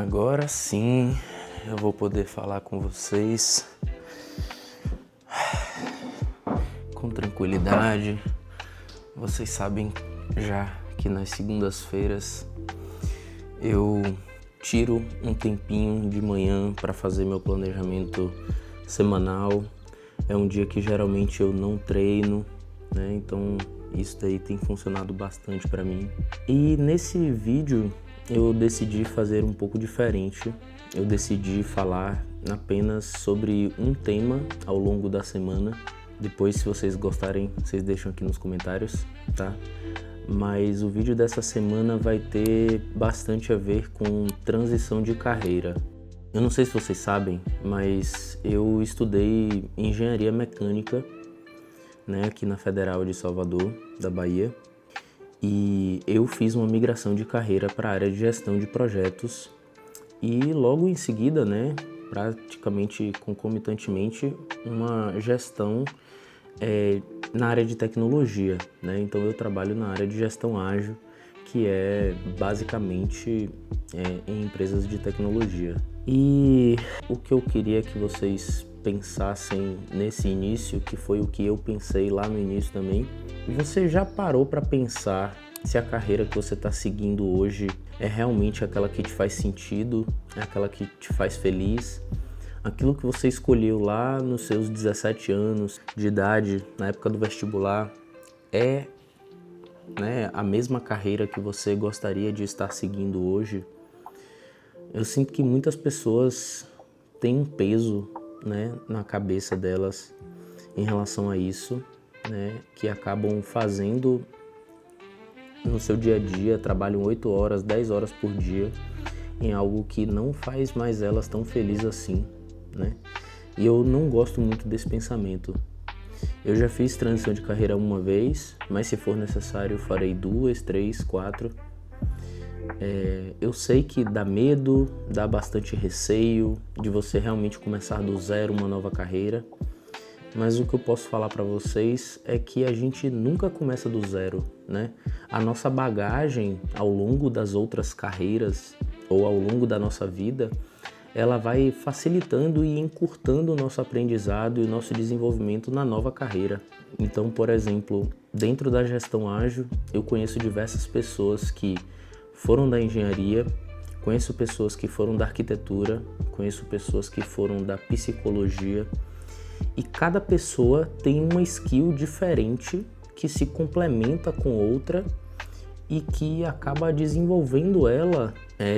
Agora sim eu vou poder falar com vocês com tranquilidade. Vocês sabem já que nas segundas-feiras eu tiro um tempinho de manhã para fazer meu planejamento semanal. É um dia que geralmente eu não treino, né? Então isso daí tem funcionado bastante para mim. E nesse vídeo eu decidi fazer um pouco diferente. Eu decidi falar apenas sobre um tema ao longo da semana. Depois, se vocês gostarem, vocês deixam aqui nos comentários, tá? Mas o vídeo dessa semana vai ter bastante a ver com transição de carreira. Eu não sei se vocês sabem, mas eu estudei engenharia mecânica, né, aqui na Federal de Salvador, da Bahia. E eu fiz uma migração de carreira para a área de gestão de projetos e logo em seguida, né, praticamente concomitantemente, uma gestão na área de tecnologia, né? Então eu trabalho na área de gestão ágil, que é basicamente em empresas de tecnologia. E o que eu queria que vocês pensassem nesse início, que foi o que eu pensei lá no início também. Você já parou para pensar se a carreira que você está seguindo hoje é realmente aquela que te faz sentido, é aquela que te faz feliz? Aquilo que você escolheu lá nos seus 17 anos de idade, na época do vestibular, é, né, a mesma carreira que você gostaria de estar seguindo hoje? Eu sinto que muitas pessoas têm um peso, né, na cabeça delas em relação a isso, né, que acabam fazendo no seu dia a dia, trabalham 8 horas, 10 horas por dia em algo que não faz mais elas tão felizes assim, né? E eu não gosto muito desse pensamento. Eu já fiz transição de carreira uma vez, mas se for necessário eu farei 2, 3, 4. Eu sei que dá medo, dá bastante receio de você realmente começar do zero uma nova carreira, mas o que eu posso falar para vocês é que a gente nunca começa do zero, né? A nossa bagagem ao longo das outras carreiras ou ao longo da nossa vida, ela vai facilitando e encurtando o nosso aprendizado e o nosso desenvolvimento na nova carreira. Então, por exemplo, dentro da gestão ágil, eu conheço diversas pessoas que foram da engenharia, conheço pessoas que foram da arquitetura, conheço pessoas que foram da psicologia, e cada pessoa tem uma skill diferente que se complementa com outra e que acaba desenvolvendo ela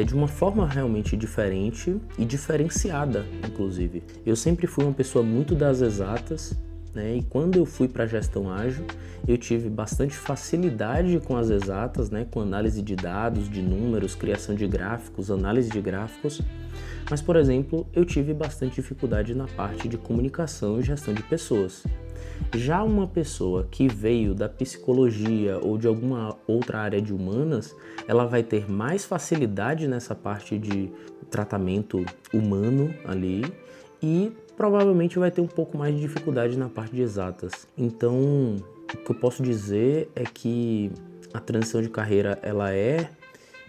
de uma forma realmente diferente e diferenciada, inclusive. Eu sempre fui uma pessoa muito das exatas, né? E quando eu fui para a gestão ágil, eu tive bastante facilidade com as exatas, né? Com análise de dados, de números, criação de gráficos, análise de gráficos. Mas, por exemplo, eu tive bastante dificuldade na parte de comunicação e gestão de pessoas. Já uma pessoa que veio da psicologia ou de alguma outra área de humanas, ela vai ter mais facilidade nessa parte de tratamento humano ali e provavelmente vai ter um pouco mais de dificuldade na parte de exatas. Então, o que eu posso dizer é que a transição de carreira ela é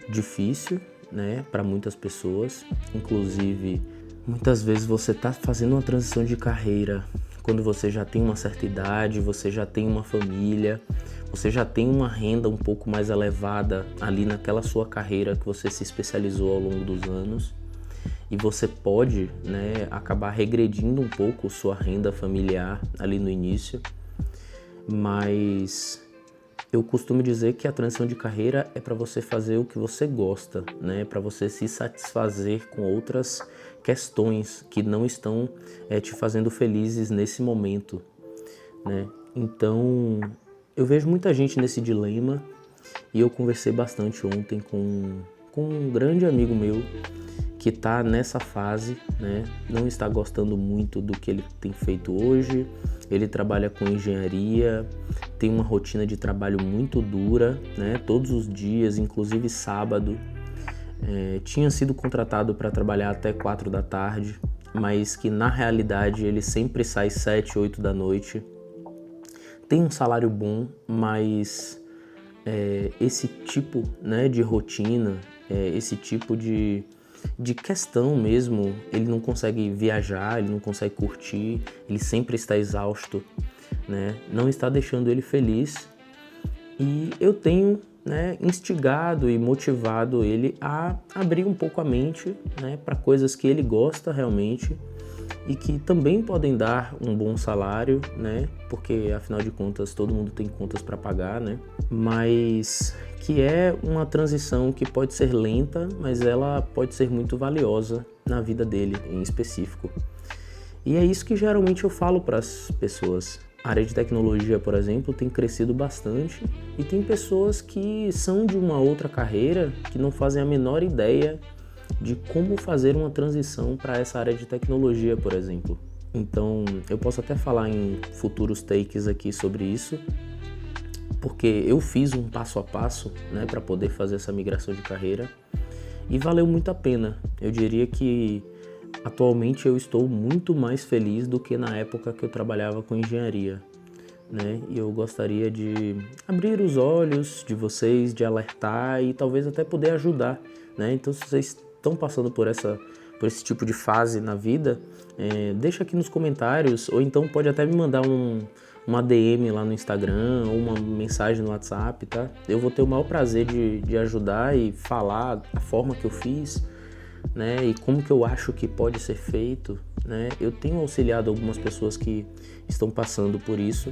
difícil, né, para muitas pessoas. Inclusive, muitas vezes você está fazendo uma transição de carreira quando você já tem uma certa idade, você já tem uma família, você já tem uma renda um pouco mais elevada ali naquela sua carreira que você se especializou ao longo dos anos. E você pode, né, acabar regredindo um pouco sua renda familiar ali no início. Mas eu costumo dizer que a transição de carreira é para você fazer o que você gosta, né? Para você se satisfazer com outras questões que não estão te fazendo felizes nesse momento, né? Então, eu vejo muita gente nesse dilema e eu conversei bastante ontem com um grande amigo meu que está nessa fase, né? Não está gostando muito do que ele tem feito hoje. Ele trabalha com engenharia, tem uma rotina de trabalho muito dura, né? Todos os dias, inclusive sábado. Tinha sido contratado para trabalhar até 4 da tarde, mas que na realidade ele sempre sai 7, 8 da noite. Tem um salário bom, mas esse tipo, né, de rotina, esse tipo de de questão mesmo, ele não consegue viajar, ele não consegue curtir, ele sempre está exausto, né? Não está deixando ele feliz. E eu tenho, né, instigado e motivado ele a abrir um pouco a mente, né, para coisas que ele gosta realmente e que também podem dar um bom salário, né, porque afinal de contas todo mundo tem contas para pagar, né, mas que é uma transição que pode ser lenta, mas ela pode ser muito valiosa na vida dele em específico. E é isso que geralmente eu falo para as pessoas. A área de tecnologia, por exemplo, tem crescido bastante e tem pessoas que são de uma outra carreira que não fazem a menor ideia de como fazer uma transição para essa área de tecnologia, por exemplo. Então, eu posso até falar em futuros takes aqui sobre isso, porque eu fiz um passo a passo, né, para poder fazer essa migração de carreira e valeu muito a pena. Eu diria que atualmente eu estou muito mais feliz do que na época que eu trabalhava com engenharia, né? E eu gostaria de abrir os olhos de vocês, de alertar e talvez até poder ajudar, né? Então, se vocês estão passando por esse tipo de fase na vida, deixa aqui nos comentários, ou então pode até me mandar uma DM lá no Instagram ou uma mensagem no WhatsApp, tá? Eu vou ter o maior prazer de ajudar e falar a forma que eu fiz, né? E como que eu acho que pode ser feito, né? Eu tenho auxiliado algumas pessoas que estão passando por isso,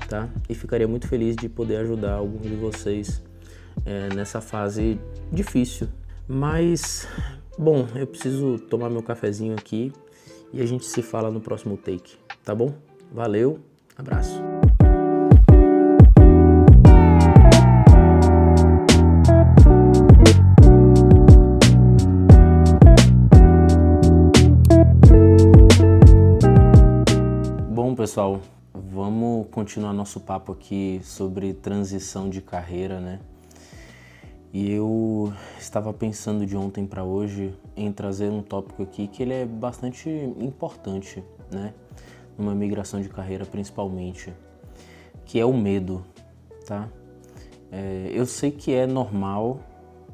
tá? E ficaria muito feliz de poder ajudar alguns de vocês nessa fase difícil. Mas, bom, eu preciso tomar meu cafezinho aqui e a gente se fala no próximo take, tá bom? Valeu, abraço. Bom, pessoal, vamos continuar nosso papo aqui sobre transição de carreira, né? E eu estava pensando de ontem para hoje em trazer um tópico aqui que ele é bastante importante, né? Numa migração de carreira principalmente, que é o medo, tá? Eu sei que é normal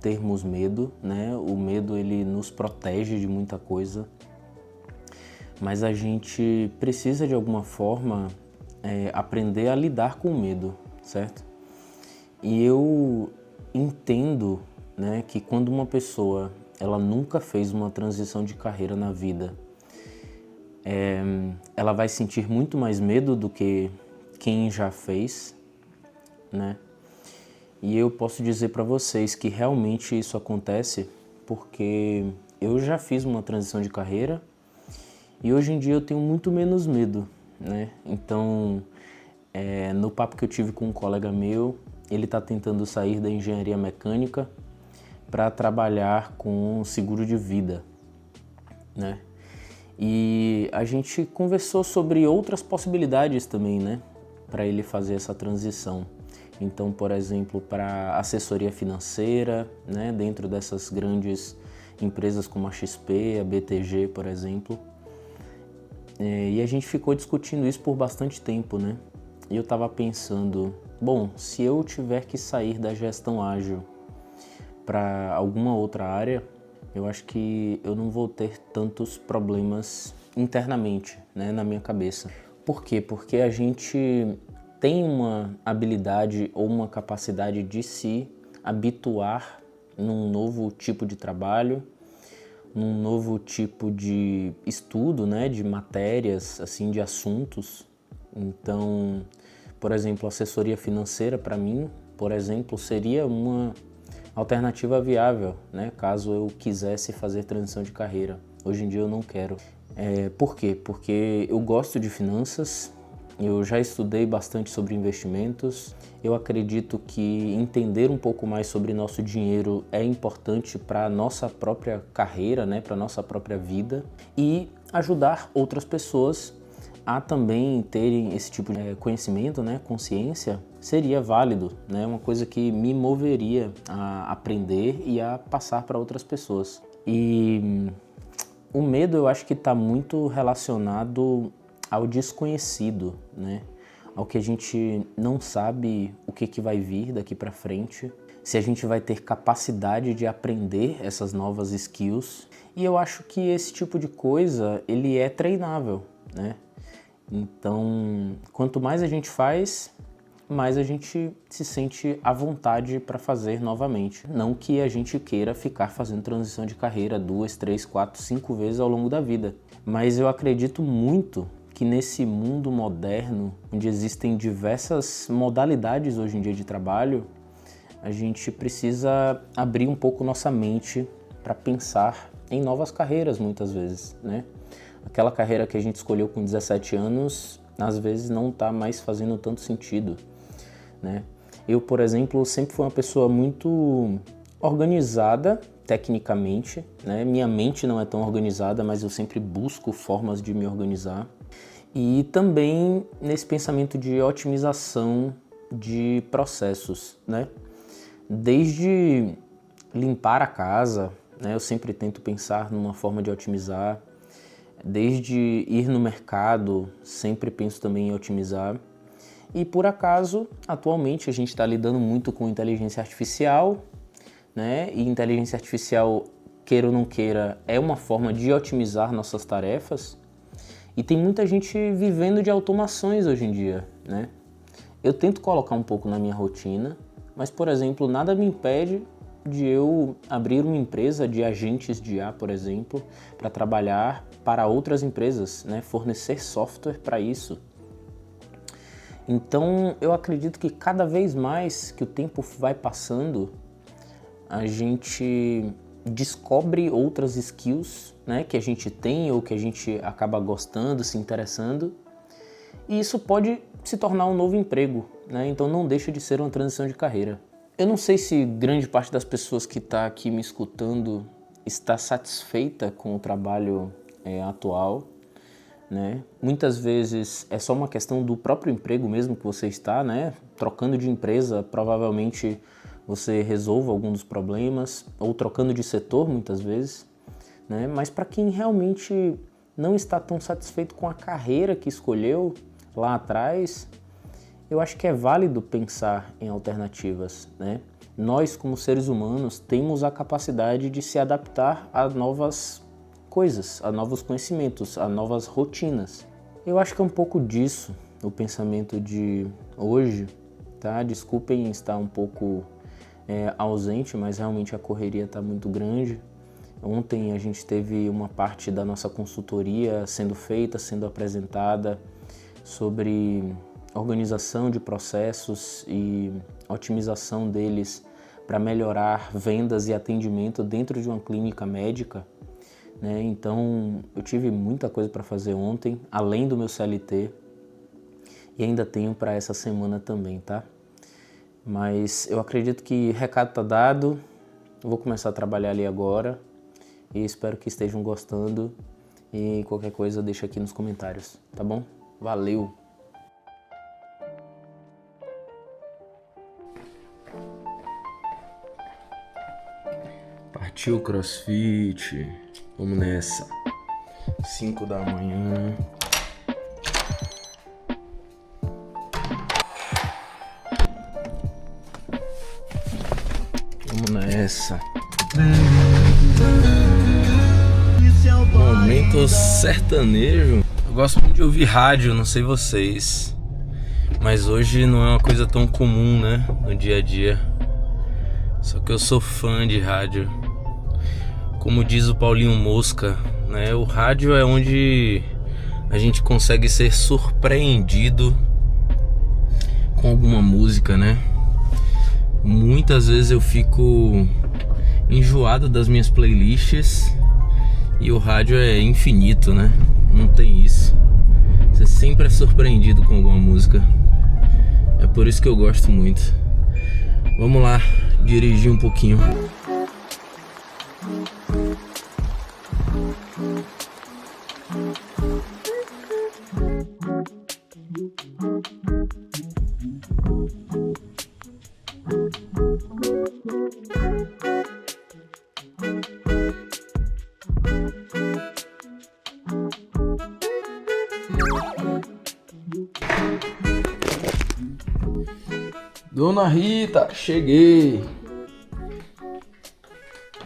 termos medo, né? O medo ele nos protege de muita coisa, mas a gente precisa de alguma forma aprender a lidar com o medo, certo? E eu entendo, né, que quando uma pessoa ela nunca fez uma transição de carreira na vida, ela vai sentir muito mais medo do que quem já fez, né? E eu posso dizer para vocês que realmente isso acontece porque eu já fiz uma transição de carreira e hoje em dia eu tenho muito menos medo, né? Então, no papo que eu tive com um colega meu, ele está tentando sair da engenharia mecânica para trabalhar com seguro de vida, né? E a gente conversou sobre outras possibilidades também, né? Para ele fazer essa transição. Então, por exemplo, para assessoria financeira, né? Dentro dessas grandes empresas como a XP, a BTG, por exemplo. E a gente ficou discutindo isso por bastante tempo, né? E eu estava pensando, bom, se eu tiver que sair da gestão ágil para alguma outra área, eu acho que eu não vou ter tantos problemas internamente, né, na minha cabeça. Por quê? Porque a gente tem uma habilidade ou uma capacidade de se habituar num novo tipo de trabalho, num novo tipo de estudo, né, de matérias, assim, de assuntos. Então, por exemplo, assessoria financeira para mim, por exemplo, seria uma alternativa viável, né, caso eu quisesse fazer transição de carreira. Hoje em dia eu não quero. Por quê? Porque eu gosto de finanças, eu já estudei bastante sobre investimentos, eu acredito que entender um pouco mais sobre nosso dinheiro é importante para a nossa própria carreira, né, para a nossa própria vida, e ajudar outras pessoas a também terem esse tipo de conhecimento, né, consciência, seria válido, né, uma coisa que me moveria a aprender e a passar para outras pessoas. E o medo eu acho que está muito relacionado ao desconhecido, né, ao que a gente não sabe o que vai vir daqui para frente, se a gente vai ter capacidade de aprender essas novas skills. E eu acho que esse tipo de coisa, ele é treinável, né? Então, quanto mais a gente faz, mais a gente se sente à vontade para fazer novamente. Não que a gente queira ficar fazendo transição de carreira 2, 3, 4, 5 vezes ao longo da vida. Mas eu acredito muito que nesse mundo moderno, onde existem diversas modalidades hoje em dia de trabalho, a gente precisa abrir um pouco nossa mente para pensar em novas carreiras muitas vezes, né? Aquela carreira que a gente escolheu com 17 anos, às vezes não está mais fazendo tanto sentido, né? Eu, por exemplo, sempre fui uma pessoa muito organizada tecnicamente, né? Minha mente não é tão organizada, mas eu sempre busco formas de me organizar. E também nesse pensamento de otimização de processos, né? Desde limpar a casa, né? Eu sempre tento pensar numa forma de otimizar. Desde ir no mercado, sempre penso também em otimizar. E por acaso, atualmente a gente está lidando muito com inteligência artificial, né? E inteligência artificial, queira ou não queira, é uma forma de otimizar nossas tarefas. E tem muita gente vivendo de automações hoje em dia, né? Eu tento colocar um pouco na minha rotina, mas, por exemplo, nada me impede de eu abrir uma empresa de agentes de IA, por exemplo, para trabalhar para outras empresas, né? Fornecer software para isso. Então, eu acredito que cada vez mais que o tempo vai passando, a gente descobre outras skills, né, que a gente tem ou que a gente acaba gostando, se interessando, e isso pode se tornar um novo emprego, né? Então não deixa de ser uma transição de carreira. Eu não sei se grande parte das pessoas que está aqui me escutando está satisfeita com o trabalho atual, né? Muitas vezes é só uma questão do próprio emprego mesmo que você está, né? Trocando de empresa, provavelmente você resolva algum dos problemas, ou trocando de setor muitas vezes, né? Mas para quem realmente não está tão satisfeito com a carreira que escolheu lá atrás, eu acho que é válido pensar em alternativas, né? Nós, como seres humanos, temos a capacidade de se adaptar a novas coisas, a novos conhecimentos, a novas rotinas. Eu acho que é um pouco disso o pensamento de hoje, tá? Desculpem estar um pouco ausente, mas realmente a correria está muito grande. Ontem a gente teve uma parte da nossa consultoria sendo feita, sendo apresentada sobre organização de processos e otimização deles para melhorar vendas e atendimento dentro de uma clínica médica, né? Então eu tive muita coisa para fazer ontem, além do meu CLT, e ainda tenho para essa semana também, tá? Mas eu acredito que recado está dado, eu vou começar a trabalhar ali agora e espero que estejam gostando, e qualquer coisa deixa aqui nos comentários, tá bom? Valeu! Partiu CrossFit, vamos nessa, 5 da manhã. Vamos nessa. Momento sertanejo. Eu gosto muito de ouvir rádio, não sei vocês, mas hoje não é uma coisa tão comum, né, no dia a dia. Só que eu sou fã de rádio. Como diz o Paulinho Mosca, né, o rádio é onde a gente consegue ser surpreendido com alguma música, né? Muitas vezes eu fico enjoado das minhas playlists e o rádio é infinito, né? Não tem isso. Você sempre é surpreendido com alguma música. É por isso que eu gosto muito. Vamos lá, dirigir um pouquinho. Dona Rita, cheguei.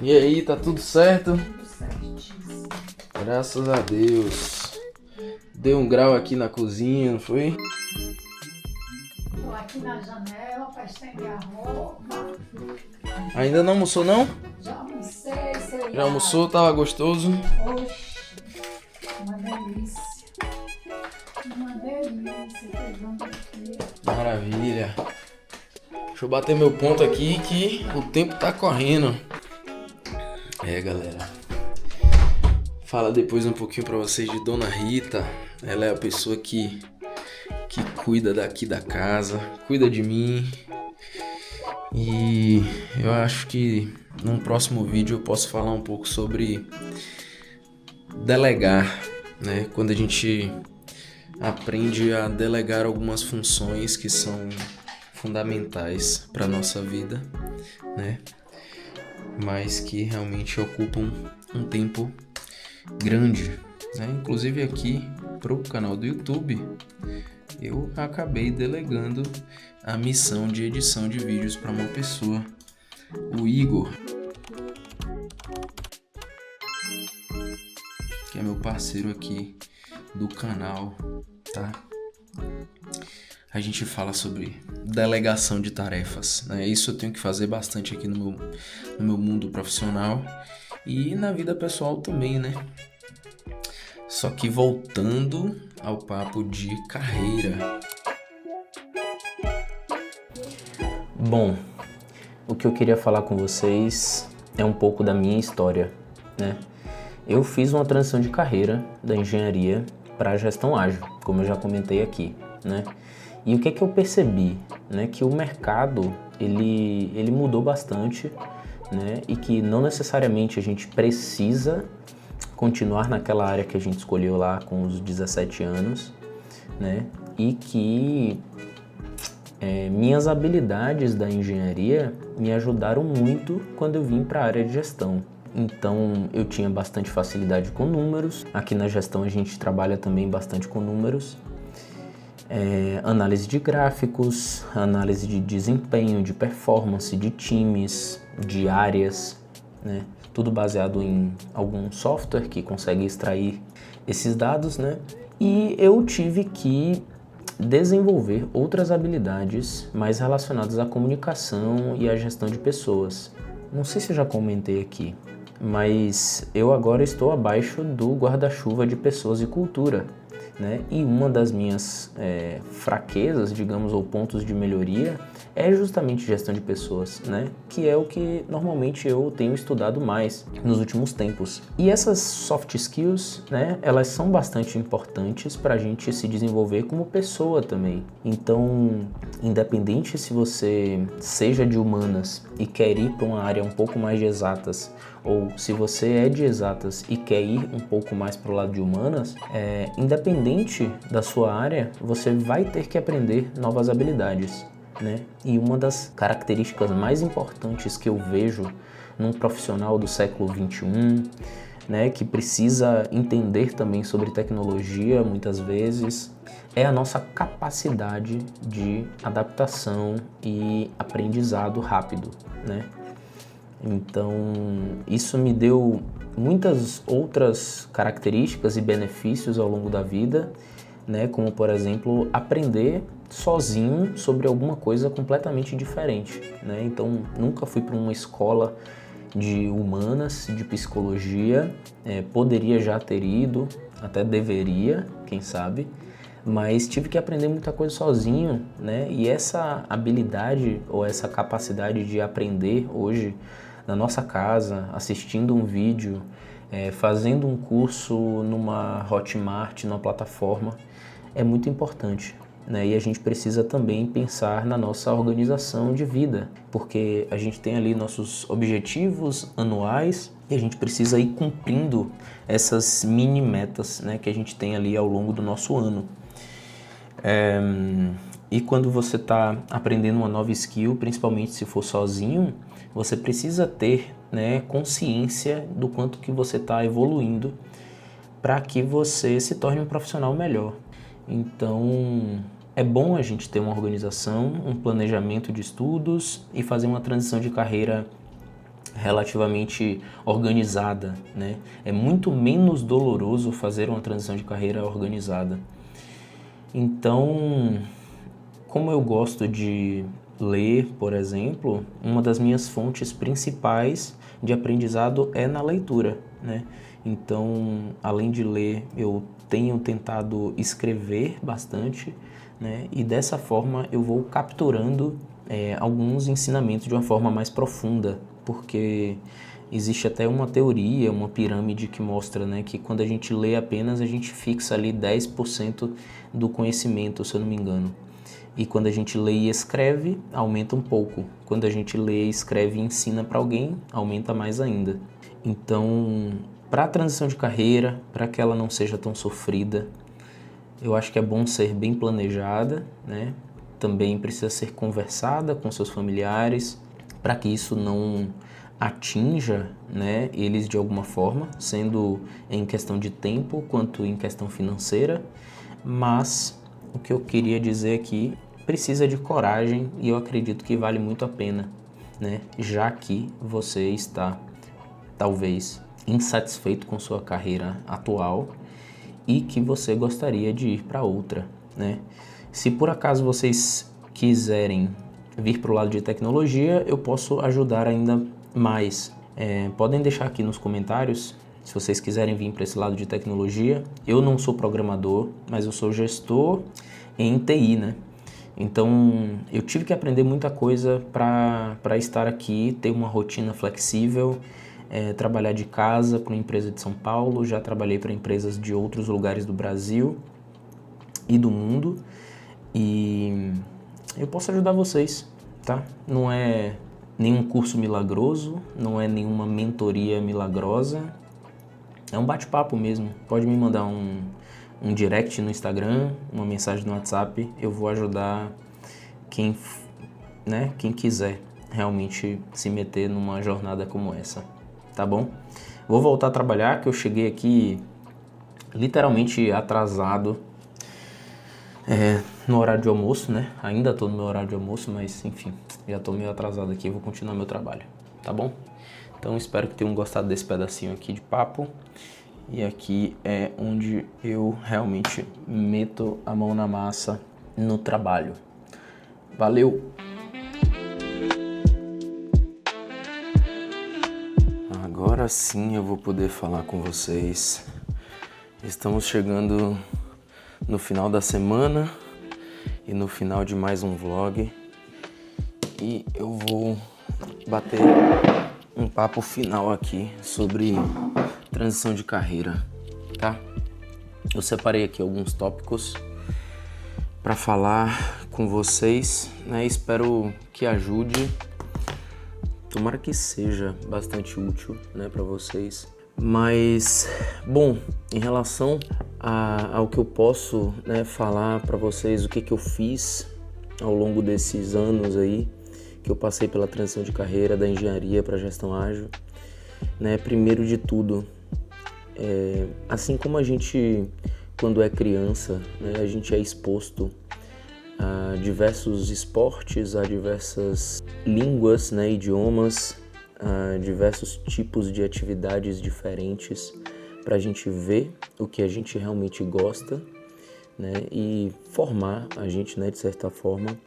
E aí, tá tudo certo? Tudo certíssimo. Graças a Deus. Deu um grau aqui na cozinha, não foi? Tô aqui na janela pra estender a roupa. Ainda não almoçou, não? Já almocei, sei Já almoçou? Tava gostoso? Oxe, uma delícia. Uma delícia, pegando aqui. Maravilha. Deixa eu bater meu ponto aqui que o tempo tá correndo. Galera. Fala depois um pouquinho pra vocês de Dona Rita. Ela é a pessoa que cuida daqui da casa, cuida de mim. E eu acho que num próximo vídeo eu posso falar um pouco sobre delegar, né? Quando a gente aprende a delegar algumas funções que são fundamentais para nossa vida, né? Mas que realmente ocupam um tempo grande, né? Inclusive aqui pro canal do YouTube eu acabei delegando a missão de edição de vídeos para uma pessoa, o Igor, que é meu parceiro aqui do canal, tá? A gente fala sobre delegação de tarefas, né? Isso eu tenho que fazer bastante aqui no meu mundo profissional e na vida pessoal também, né? Só que voltando ao papo de carreira. Bom, o que eu queria falar com vocês é um pouco da minha história, né? Eu fiz uma transição de carreira da engenharia para a gestão ágil, como eu já comentei aqui, né? E o que é que eu percebi, né? Que o mercado, ele mudou bastante, né? E que não necessariamente a gente precisa continuar naquela área que a gente escolheu lá com os 17 anos, né? E que minhas habilidades da engenharia me ajudaram muito quando eu vim para a área de gestão. Então eu tinha bastante facilidade com números. Aqui na gestão a gente trabalha também bastante com números. Análise de gráficos, análise de desempenho, de performance, de times, de áreas, né? Tudo baseado em algum software que consegue extrair esses dados, né? E eu tive que desenvolver outras habilidades mais relacionadas à comunicação e à gestão de pessoas. Não sei se eu já comentei aqui, mas eu agora estou abaixo do guarda-chuva de pessoas e cultura, né? E uma das minhas fraquezas, digamos, ou pontos de melhoria é justamente gestão de pessoas, né? Que é o que normalmente eu tenho estudado mais nos últimos tempos. E essas soft skills, né? Elas são bastante importantes para a gente se desenvolver como pessoa também. Então, independente se você seja de humanas e quer ir para uma área um pouco mais de exatas, ou se você é de exatas e quer ir um pouco mais para o lado de humanas, independente da sua área, você vai ter que aprender novas habilidades, né? E uma das características mais importantes que eu vejo num profissional do século XXI, né, que precisa entender também sobre tecnologia muitas vezes, é a nossa capacidade de adaptação e aprendizado rápido, né? Então, isso me deu muitas outras características e benefícios ao longo da vida, né? Como, por exemplo, aprender sozinho sobre alguma coisa completamente diferente, né? Então, nunca fui para uma escola de humanas, de psicologia, poderia já ter ido, até deveria, quem sabe, mas tive que aprender muita coisa sozinho, né? E essa habilidade ou essa capacidade de aprender hoje na nossa casa, assistindo um vídeo, fazendo um curso numa Hotmart, numa plataforma, é muito importante, né? E a gente precisa também pensar na nossa organização de vida, porque a gente tem ali nossos objetivos anuais e a gente precisa ir cumprindo essas mini metas, né, que a gente tem ali ao longo do nosso ano. E quando você está aprendendo uma nova skill, principalmente se for sozinho, você precisa ter, né, consciência do quanto que você está evoluindo para que você se torne um profissional melhor. Então, É bom a gente ter uma organização, um planejamento de estudos e fazer uma transição de carreira relativamente organizada, né? É muito menos doloroso fazer uma transição de carreira organizada. Então, como eu gosto de ler, por exemplo, uma das minhas fontes principais de aprendizado é na leitura, né? Então, além de ler, eu tenho tentado escrever bastante, né? E dessa forma eu vou capturando alguns ensinamentos de uma forma mais profunda, porque existe até uma teoria, uma pirâmide que mostra, né, que quando a gente lê apenas, a gente fixa ali 10% do conhecimento, se eu não me engano. E quando a gente lê e escreve, aumenta um pouco. Quando a gente lê, escreve e ensina para alguém, aumenta mais ainda. Então, para a transição de carreira, para que ela não seja tão sofrida, eu acho que é bom ser bem planejada, né? Também precisa ser conversada com seus familiares, para que isso não atinja, né, eles de alguma forma, sendo em questão de tempo quanto em questão financeira. Mas o que eu queria dizer aqui, precisa de coragem e eu acredito que vale muito a pena, né? Já que você está talvez insatisfeito com sua carreira atual e que você gostaria de ir para outra, né? Se por acaso vocês quiserem vir para o lado de tecnologia, eu posso ajudar ainda mais. Podem deixar aqui nos comentários se vocês quiserem vir para esse lado de tecnologia. Eu não sou programador, mas eu sou gestor em TI, né? Então eu tive que aprender muita coisa para estar aqui, ter uma rotina flexível, trabalhar de casa para uma empresa de São Paulo, já trabalhei para empresas de outros lugares do Brasil e do mundo e eu posso ajudar vocês, tá? Não é nenhum curso milagroso, não é nenhuma mentoria milagrosa, é um bate-papo mesmo. Pode me mandar um direct no Instagram, uma mensagem no WhatsApp, eu vou ajudar quem quiser realmente se meter numa jornada como essa, tá bom? Vou voltar a trabalhar, que eu cheguei aqui literalmente atrasado no horário de almoço, né? Ainda tô no meu horário de almoço, mas enfim, já tô meio atrasado aqui, vou continuar meu trabalho, tá bom? Então espero que tenham gostado desse pedacinho aqui de papo. E aqui é onde eu realmente meto a mão na massa no trabalho. Valeu! Agora sim eu vou poder falar com vocês. Estamos chegando no final da semana e no final de mais um vlog. E eu vou bater um papo final aqui sobre transição de carreira, tá? Eu separei aqui alguns tópicos para falar com vocês, né? Espero que ajude. Tomara que seja bastante útil, né, para vocês. Mas, bom, em relação ao que eu posso, né, falar para vocês, o que eu fiz ao longo desses anos aí, que eu passei pela transição de carreira da engenharia para gestão ágil, né? Primeiro de tudo, assim como a gente, quando é criança, né, a gente é exposto a diversos esportes, a diversas línguas, né, idiomas, a diversos tipos de atividades diferentes para a gente ver o que a gente realmente gosta, né, e formar a gente, né, de certa forma.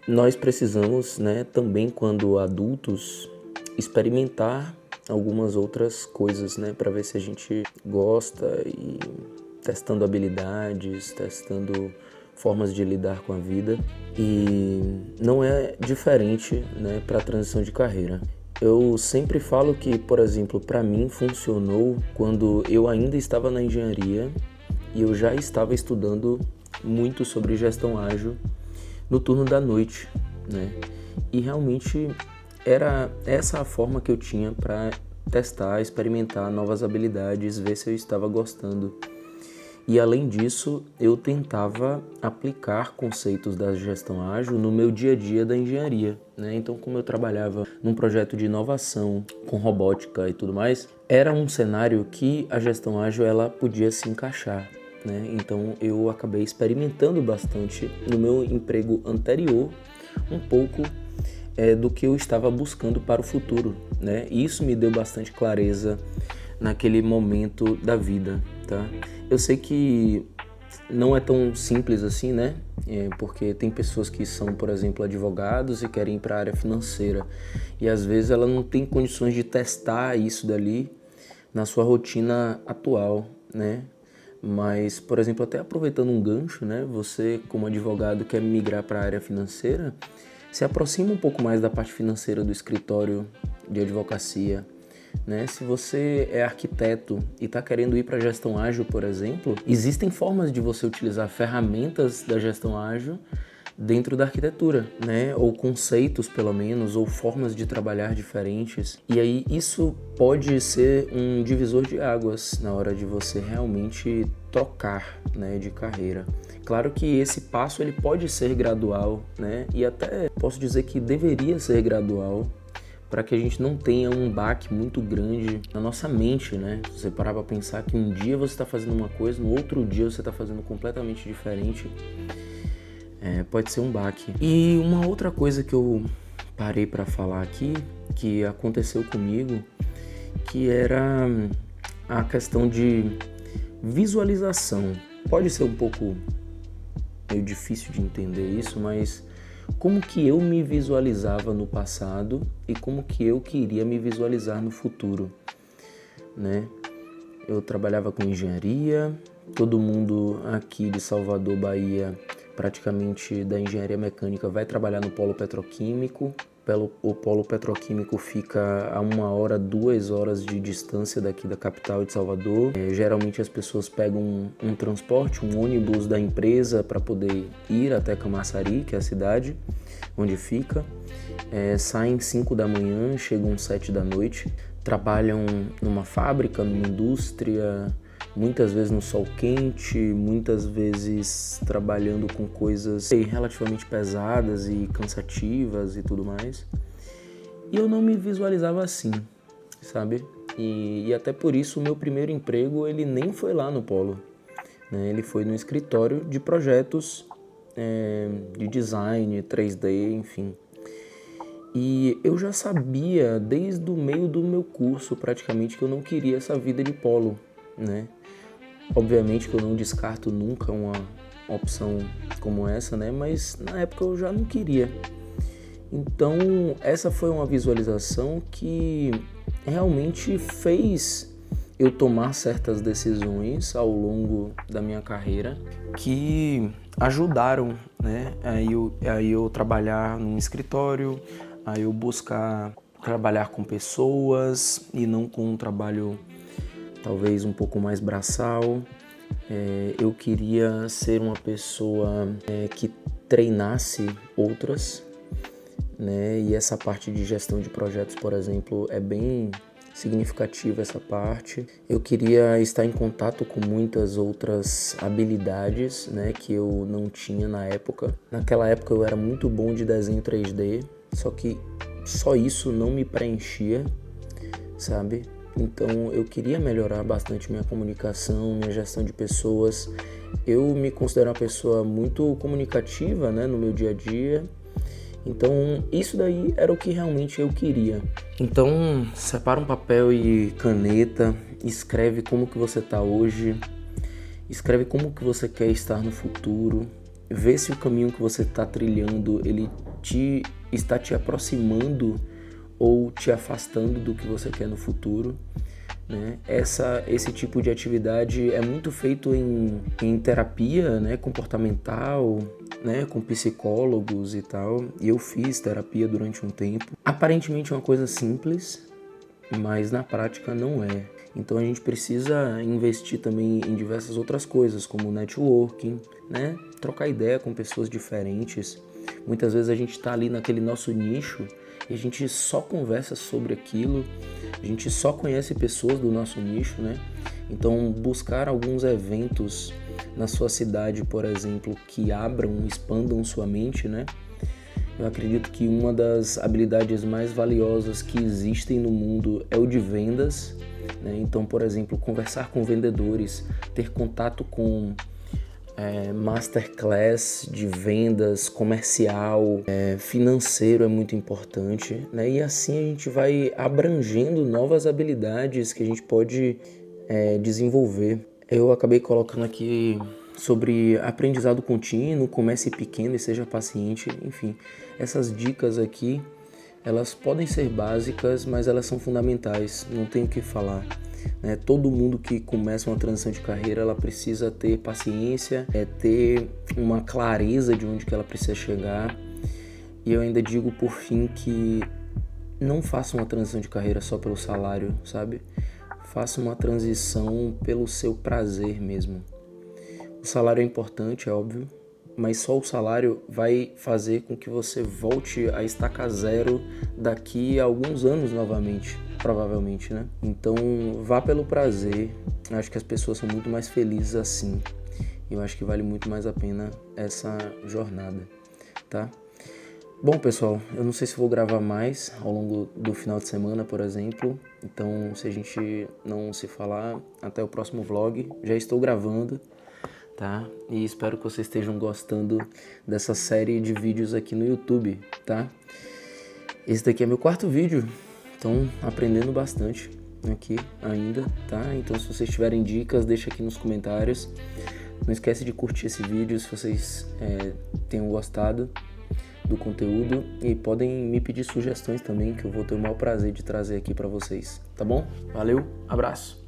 Nós precisamos, né, também quando adultos, experimentar algumas outras coisas, né, para ver se a gente gosta e testando habilidades, testando formas de lidar com a vida. E não é diferente, né, para a transição de carreira. Eu sempre falo que, por exemplo, para mim funcionou quando eu ainda estava na engenharia e eu já estava estudando muito sobre gestão ágil no turno da noite, né? E realmente era essa a forma que eu tinha para testar, experimentar novas habilidades, ver se eu estava gostando. E além disso, eu tentava aplicar conceitos da gestão ágil no meu dia a dia da engenharia, né? Então, como eu trabalhava num projeto de inovação com robótica e tudo mais, era um cenário que a gestão ágil ela podia se encaixar, né? Então eu acabei experimentando bastante no meu emprego anterior um pouco do que eu estava buscando para o futuro, né? E isso me deu bastante clareza naquele momento da vida, tá? Eu sei que não é tão simples assim, né? Porque tem pessoas que são, por exemplo, advogados e querem ir para a área financeira. E às vezes ela não tem condições de testar isso dali na sua rotina atual, né? Mas, por exemplo, até aproveitando um gancho, né? Você, como advogado, quer migrar para a área financeira, se aproxima um pouco mais da parte financeira do escritório de advocacia, né? Se você é arquiteto e está querendo ir para a gestão ágil, por exemplo, existem formas de você utilizar ferramentas da gestão ágil dentro da arquitetura, né? Ou conceitos, pelo menos, ou formas de trabalhar diferentes. E aí isso pode ser um divisor de águas na hora de você realmente trocar, né, de carreira. Claro que esse passo ele pode ser gradual, né? E até posso dizer que deveria ser gradual, para que a gente não tenha um baque muito grande na nossa mente, né? Se você parar para pensar que um dia você está fazendo uma coisa, no outro dia você está fazendo completamente diferente, pode ser um baque. E uma outra coisa que eu parei para falar aqui, que aconteceu comigo, que era a questão de visualização. Pode ser um pouco meio difícil de entender isso, mas como que eu me visualizava no passado e como que eu queria me visualizar no futuro, né? Eu trabalhava com engenharia, todo mundo aqui de Salvador, Bahia, praticamente da engenharia mecânica vai trabalhar no polo petroquímico. O polo petroquímico fica a 1 hora, 2 horas de distância daqui da capital de Salvador. Geralmente as pessoas pegam um transporte, um ônibus da empresa para poder ir até Camaçari, que é a cidade onde fica. Saem 5 da manhã, chegam 7 da noite, trabalham numa fábrica, numa indústria, muitas vezes no sol quente, muitas vezes trabalhando com coisas relativamente pesadas e cansativas e tudo mais. E eu não me visualizava assim, sabe? E até por isso o meu primeiro emprego ele nem foi lá no polo, né? Ele foi no escritório de projetos de design, 3D, enfim. E eu já sabia desde o meio do meu curso praticamente que eu não queria essa vida de polo, né? Obviamente que eu não descarto nunca uma opção como essa, né? Mas na época eu já não queria. Então essa foi uma visualização que realmente fez eu tomar certas decisões ao longo da minha carreira que ajudaram, né? Aí eu trabalhar num escritório, aí eu buscar trabalhar com pessoas e não com um trabalho talvez um pouco mais braçal. Eu queria ser uma pessoa que treinasse outras, né? E essa parte de gestão de projetos, por exemplo, é bem significativa essa parte. Eu queria estar em contato com muitas outras habilidades, né, que eu não tinha na época. Naquela época eu era muito bom de desenho 3D, só que só isso não me preenchia, sabe? Então eu queria melhorar bastante minha comunicação, minha gestão de pessoas. Eu me considero uma pessoa muito comunicativa, né, no meu dia a dia. Então isso daí era o que realmente eu queria. Então separa um papel e caneta, escreve como que você está hoje, escreve como que você quer estar no futuro, vê se o caminho que você está trilhando ele está te aproximando ou te afastando do que você quer no futuro, né? Esse tipo de atividade é muito feito em terapia, né, comportamental, né, com psicólogos e tal, e eu fiz terapia durante um tempo. Aparentemente é uma coisa simples, mas na prática não é. Então a gente precisa investir também em diversas outras coisas, como networking, né, trocar ideia com pessoas diferentes. Muitas vezes a gente está ali naquele nosso nicho e a gente só conversa sobre aquilo, a gente só conhece pessoas do nosso nicho, né? Então buscar alguns eventos na sua cidade, por exemplo, que abram, expandam sua mente, né? Eu acredito que uma das habilidades mais valiosas que existem no mundo é o de vendas, né? Então, por exemplo, conversar com vendedores, ter contato com masterclass de vendas, comercial, financeiro é muito importante, né? E assim a gente vai abrangendo novas habilidades que a gente pode desenvolver. Eu acabei colocando aqui sobre aprendizado contínuo, comece pequeno e seja paciente, enfim. Essas dicas aqui, elas podem ser básicas, mas elas são fundamentais, não tenho o que falar. Todo mundo que começa uma transição de carreira, ela precisa ter paciência, ter uma clareza de onde que ela precisa chegar. E eu ainda digo por fim que não faça uma transição de carreira só pelo salário, sabe? Faça uma transição pelo seu prazer mesmo. O salário é importante, é óbvio, mas só o salário vai fazer com que você volte a estaca zero daqui a alguns anos novamente, provavelmente, né? Então, vá pelo prazer. Acho que as pessoas são muito mais felizes assim. Eu acho que vale muito mais a pena essa jornada, tá? Bom, pessoal, eu não sei se vou gravar mais ao longo do final de semana, por exemplo. Então, se a gente não se falar, até o próximo vlog. Já estou gravando, tá? E espero que vocês estejam gostando dessa série de vídeos aqui no YouTube, tá? Esse daqui é meu 4º vídeo, então aprendendo bastante aqui ainda, tá? Então se vocês tiverem dicas, deixa aqui nos comentários. Não esquece de curtir esse vídeo se vocês tenham gostado do conteúdo e podem me pedir sugestões também, que eu vou ter o maior prazer de trazer aqui pra vocês, tá bom? Valeu, abraço!